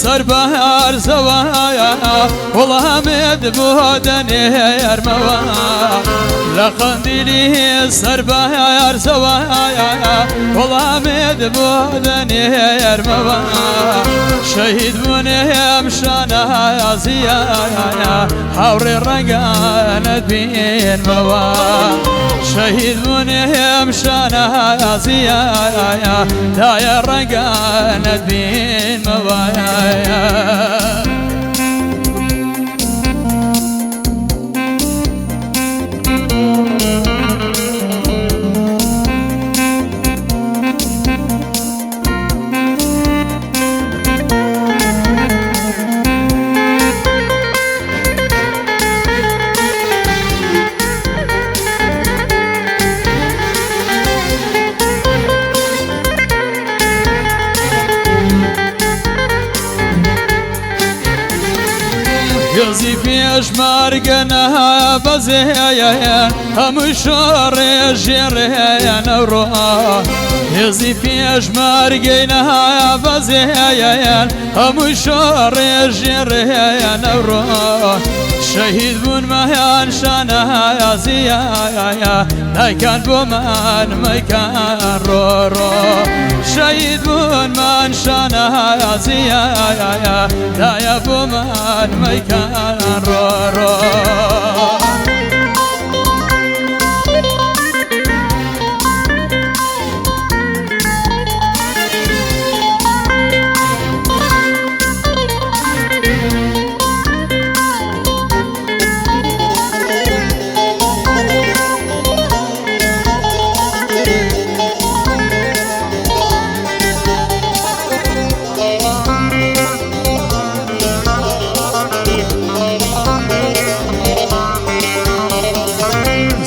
سربهار زوايا والله مد بودني يرموا لقنديلي سربهار زوايا والله مد بودني يرموا شهيد منهم شانا يا زيايا حوري الرقانة بين موا شهيد منهم شانا يا زيايا دايا الرقانة بين موايا يزي فيش مارقنا بزيان هم شور جريان وروح يزي فيش مارقنا بزيان هم شور جريان وروح شهيد بون مهان شانا يا زيايا لا كان بومان ما كان رو شهيد بون من شانا يا زيايا لا يا بومان ما كان رو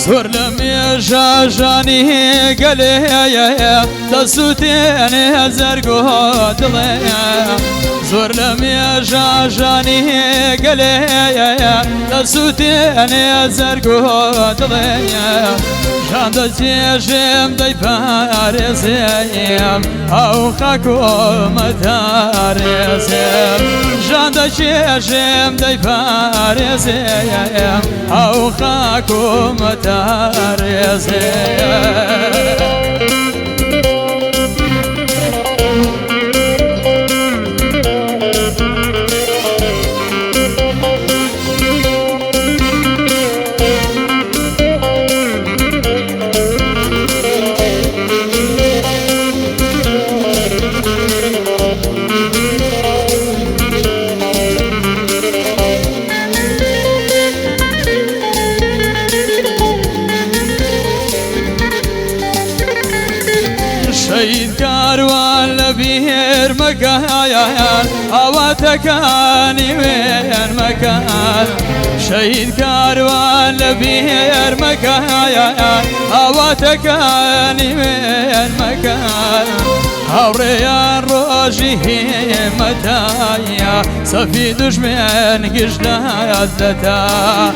زور لمي جاجاني قلي دسوتيني زرقو دلي زور لمي جاجاني قلي دسوتيني زرقو دلي جاند تيجم دي بارزيم او خاكو متارزيم جاند تيجم دي بارزيم او خاكو متارزيم شهيد كاروان لبير مكان اواتكاني وين مكان شهيد كاروان لبير مكان اواتكاني وين مكان هوريان روجي متايا صفي دجمن قجنا الدتا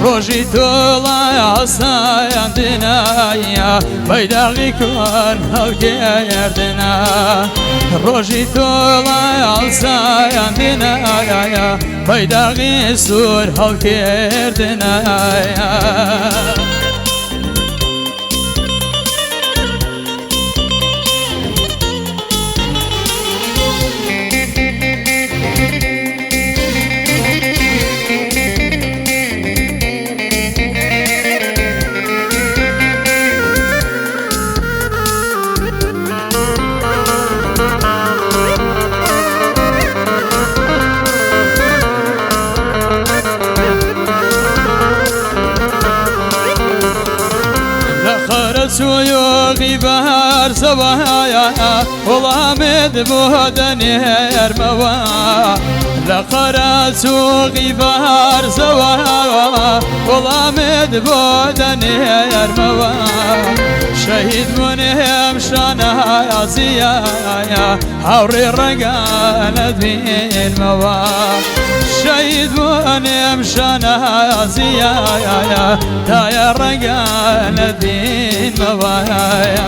روجي تولا عصايا دنايا بيداغي كون هلكي يردنا روجي تولا عصايا دنايا بيداغي سور هلكي يردنا سويوغي بهار سوايا والله مد بودني يرموا لقرا سوغي بهار سوايا والله مد بودني يرموا شهيد منهم شانا يا زيايا حوري الرقانة بين موا شهيد منهم شانا يا زيايا دايا الرقانة بين موايا